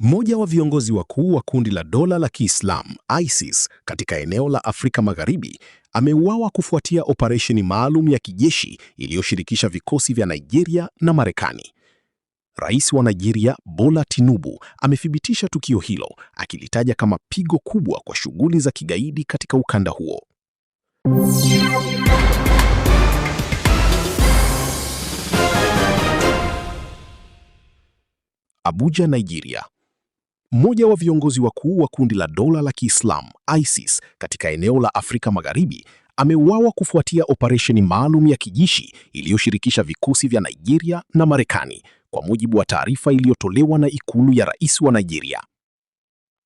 Mmoja wa viongozi wakuu wa kundi la dola la Kiislamu ISIS katika eneo la Afrika Magharibi ameuawa kufuatia operesheni maalum ya kijeshi iliyoshirikisha vikosi vya Nigeria na Marekani. Rais wa Nigeria, Bola Tinubu, amethibitisha tukio hilo, akilitaja kama pigo kubwa kwa shughuli za kigaidi katika ukanda huo. Abuja, Nigeria. Mmoja wa viongozi wakuu wa kundi la dola la Kiislamu ISIS katika eneo la Afrika Magharibi ameuawa kufuatia operesheni maalum ya kijeshi iliyoshirikisha vikosi vya Nigeria na Marekani, kwa mujibu wa taarifa iliyotolewa na ikulu ya rais wa Nigeria.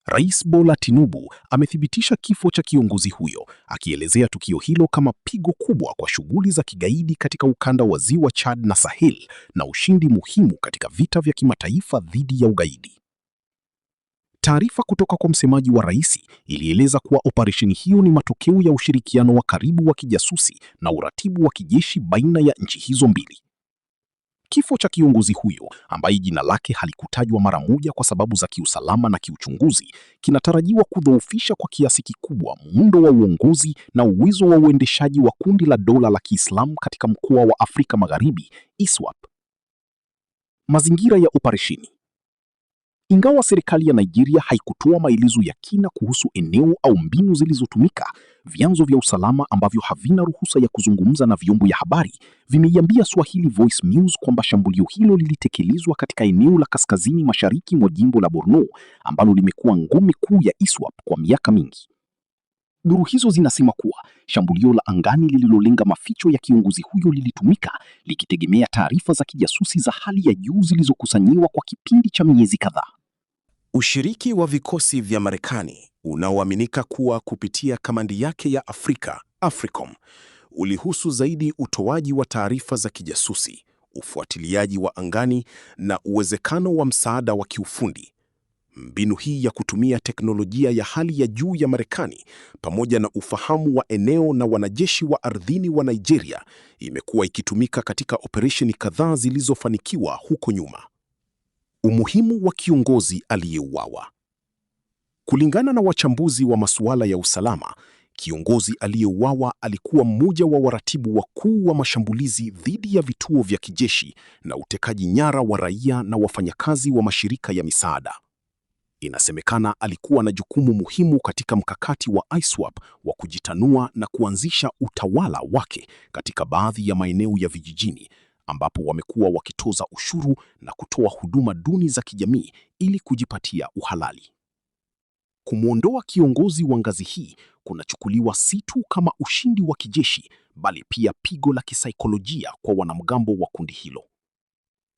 Rais Bola Tinubu amethibitisha kifo cha kiongozi huyo, akielezea tukio hilo kama pigo kubwa kwa shughuli za kigaidi katika ukanda wa Ziwa Chad na Sahel na ushindi muhimu katika vita vya kimataifa dhidi ya ugaidi. Taarifa kutoka kwa msemaji wa rais ilieleza kuwa operesheni hiyo ni matokeo ya ushirikiano wa karibu wa kijasusi na uratibu wa kijeshi baina ya nchi hizo mbili. Kifo cha kiongozi huyo, ambaye jina lake halikutajwa mara moja kwa sababu za kiusalama na kiuchunguzi, kinatarajiwa kudhoofisha kwa kiasi kikubwa muundo wa uongozi na uwezo wa uendeshaji wa kundi la dola la Kiislamu katika mkoa wa Afrika Magharibi, ISWAP. Mazingira ya operesheni. Ingawa serikali ya Nigeria haikutoa maelezo ya kina kuhusu eneo au mbinu zilizotumika, vyanzo vya usalama ambavyo havina ruhusa ya kuzungumza na vyombo vya habari vimeiambia Swahili Voice News kwamba shambulio hilo lilitekelezwa katika eneo la kaskazini mashariki mwa jimbo la Borno, ambalo limekuwa ngome kuu ya ISWAP kwa miaka mingi. Duru hizo zinasema kuwa shambulio la angani lililolenga maficho ya kiongozi huyo lilitumika likitegemea taarifa za kijasusi za hali ya juu zilizokusanyiwa kwa kipindi cha miezi kadhaa. Ushiriki wa vikosi vya Marekani unaoaminika kuwa kupitia kamandi yake ya Afrika, AFRICOM, ulihusu zaidi utoaji wa taarifa za kijasusi, ufuatiliaji wa angani na uwezekano wa msaada wa kiufundi. Mbinu hii ya kutumia teknolojia ya hali ya juu ya Marekani pamoja na ufahamu wa eneo na wanajeshi wa ardhini wa Nigeria imekuwa ikitumika katika operesheni kadhaa zilizofanikiwa huko nyuma. Umuhimu wa kiongozi aliyeuawa. Kulingana na wachambuzi wa masuala ya usalama, kiongozi aliyeuawa alikuwa mmoja wa waratibu wakuu wa mashambulizi dhidi ya vituo vya kijeshi na utekaji nyara wa raia na wafanyakazi wa mashirika ya misaada. Inasemekana alikuwa na jukumu muhimu katika mkakati wa ISWAP wa kujitanua na kuanzisha utawala wake katika baadhi ya maeneo ya vijijini, ambapo wamekuwa wakitoza ushuru na kutoa huduma duni za kijamii ili kujipatia uhalali. Kumwondoa kiongozi wa ngazi hii kunachukuliwa si tu kama ushindi wa kijeshi, bali pia pigo la kisaikolojia kwa wanamgambo wa kundi hilo.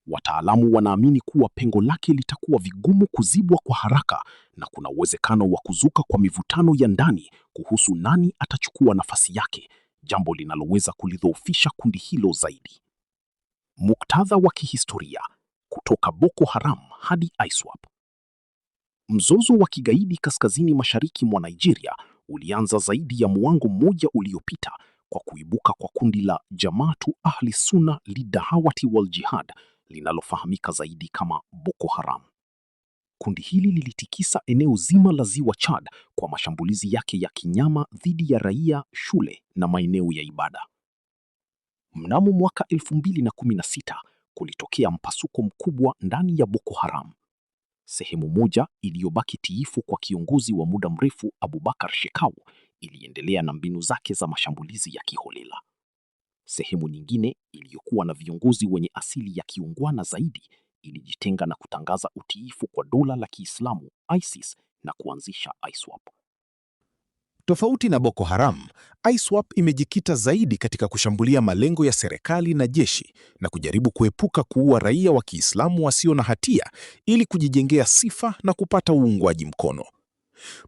Wataalamu wanaamini kuwa pengo lake litakuwa vigumu kuzibwa kwa haraka na kuna uwezekano wa kuzuka kwa mivutano ya ndani kuhusu nani atachukua nafasi yake, jambo linaloweza kulidhoofisha kundi hilo zaidi. Muktadha wa kihistoria kutoka Boko Haram hadi ISWAP. Mzozo wa kigaidi kaskazini mashariki mwa Nigeria ulianza zaidi ya muongo mmoja uliopita kwa kuibuka kwa kundi la Jamaatu Ahli Sunna Lidawati wal Jihad linalofahamika zaidi kama Boko Haram. Kundi hili lilitikisa eneo zima la Ziwa Chad kwa mashambulizi yake ya kinyama dhidi ya raia, shule na maeneo ya ibada. Mnamo mwaka 2016 kulitokea mpasuko mkubwa ndani ya Boko Haram. Sehemu moja iliyobaki tiifu kwa kiongozi wa muda mrefu Abubakar Shekau iliendelea na mbinu zake za mashambulizi ya kiholela. Sehemu nyingine iliyokuwa na viongozi wenye asili ya kiungwana zaidi ilijitenga na kutangaza utiifu kwa dola la Kiislamu ISIS na kuanzisha ISWAP. Tofauti na Boko Haram, ISWAP imejikita zaidi katika kushambulia malengo ya serikali na jeshi na kujaribu kuepuka kuua raia wa Kiislamu wasio na hatia ili kujijengea sifa na kupata uungwaji mkono.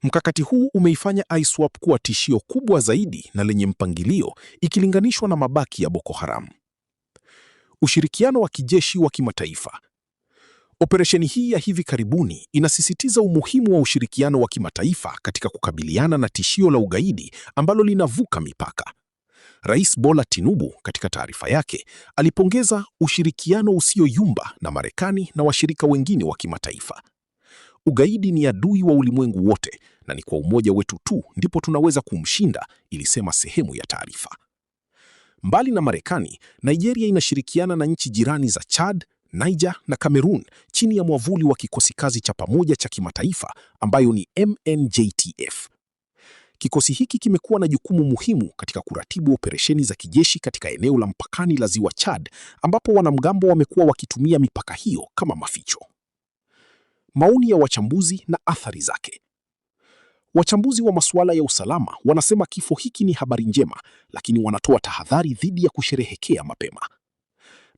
Mkakati huu umeifanya ISWAP kuwa tishio kubwa zaidi na lenye mpangilio ikilinganishwa na mabaki ya Boko Haram. Ushirikiano wa kijeshi wa kimataifa. Operesheni hii ya hivi karibuni inasisitiza umuhimu wa ushirikiano wa kimataifa katika kukabiliana na tishio la ugaidi ambalo linavuka mipaka. Rais Bola Tinubu katika taarifa yake alipongeza ushirikiano usioyumba na Marekani na washirika wengine wa kimataifa. Ugaidi ni adui wa ulimwengu wote na ni kwa umoja wetu tu ndipo tunaweza kumshinda, ilisema sehemu ya taarifa. Mbali na Marekani, Nigeria inashirikiana na nchi jirani za Chad, Niger na Cameroon chini ya mwavuli wa kikosi kazi cha pamoja cha kimataifa ambayo ni MNJTF. Kikosi hiki kimekuwa na jukumu muhimu katika kuratibu operesheni za kijeshi katika eneo la mpakani la Ziwa Chad, ambapo wanamgambo wamekuwa wakitumia mipaka hiyo kama maficho. Maoni ya wachambuzi na athari zake. Wachambuzi wa masuala ya usalama wanasema kifo hiki ni habari njema, lakini wanatoa tahadhari dhidi ya kusherehekea mapema.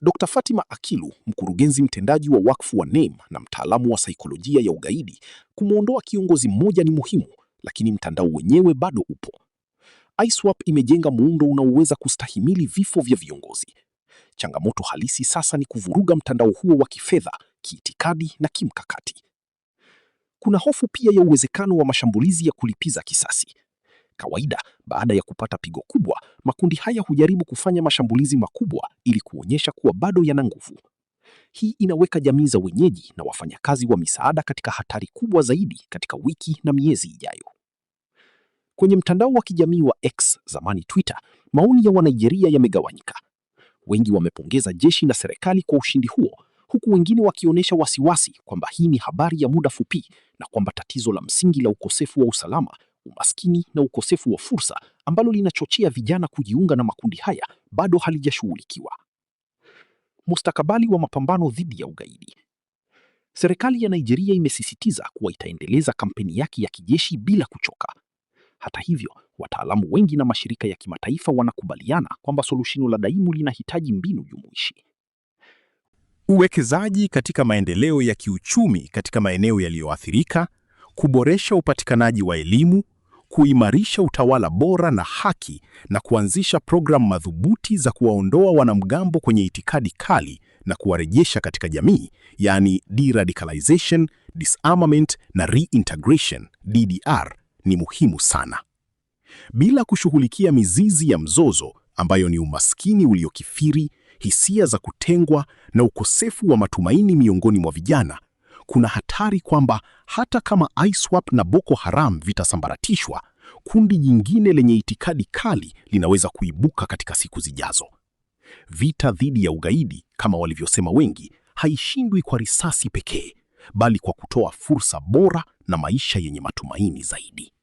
Dr. Fatima Akilu, mkurugenzi mtendaji wa wakfu wa NEM na mtaalamu wa saikolojia ya ugaidi, kumwondoa kiongozi mmoja ni muhimu, lakini mtandao wenyewe bado upo. ISWAP imejenga muundo unaoweza kustahimili vifo vya viongozi. Changamoto halisi sasa ni kuvuruga mtandao huo wa kifedha, kiitikadi na kimkakati. Kuna hofu pia ya uwezekano wa mashambulizi ya kulipiza kisasi. Kawaida, baada ya kupata pigo kubwa, makundi haya hujaribu kufanya mashambulizi makubwa ili kuonyesha kuwa bado yana nguvu. Hii inaweka jamii za wenyeji na wafanyakazi wa misaada katika hatari kubwa zaidi katika wiki na miezi ijayo. Kwenye mtandao wa kijamii wa X, zamani Twitter, maoni ya Wanigeria yamegawanyika. Wengi wamepongeza jeshi na serikali kwa ushindi huo, huku wengine wakionyesha wasiwasi kwamba hii ni habari ya muda fupi na kwamba tatizo la msingi la ukosefu wa usalama, umaskini na ukosefu wa fursa ambalo linachochea vijana kujiunga na makundi haya bado halijashughulikiwa. Mustakabali wa mapambano dhidi ya ugaidi. Serikali ya Nigeria imesisitiza kuwa itaendeleza kampeni yake ya kijeshi bila kuchoka. Hata hivyo, wataalamu wengi na mashirika ya kimataifa wanakubaliana kwamba suluhisho la daimu linahitaji mbinu jumuishi. Uwekezaji katika maendeleo ya kiuchumi katika maeneo yaliyoathirika, kuboresha upatikanaji wa elimu, kuimarisha utawala bora na haki na kuanzisha programu madhubuti za kuwaondoa wanamgambo kwenye itikadi kali na kuwarejesha katika jamii, yani deradicalization, disarmament na reintegration DDR, ni muhimu sana. Bila kushughulikia mizizi ya mzozo ambayo ni umaskini uliokithiri, hisia za kutengwa na ukosefu wa matumaini miongoni mwa vijana, kuna hatari kwamba hata kama ISWAP na Boko Haram vitasambaratishwa, kundi jingine lenye itikadi kali linaweza kuibuka katika siku zijazo. Vita dhidi ya ugaidi, kama walivyosema wengi, haishindwi kwa risasi pekee, bali kwa kutoa fursa bora na maisha yenye matumaini zaidi.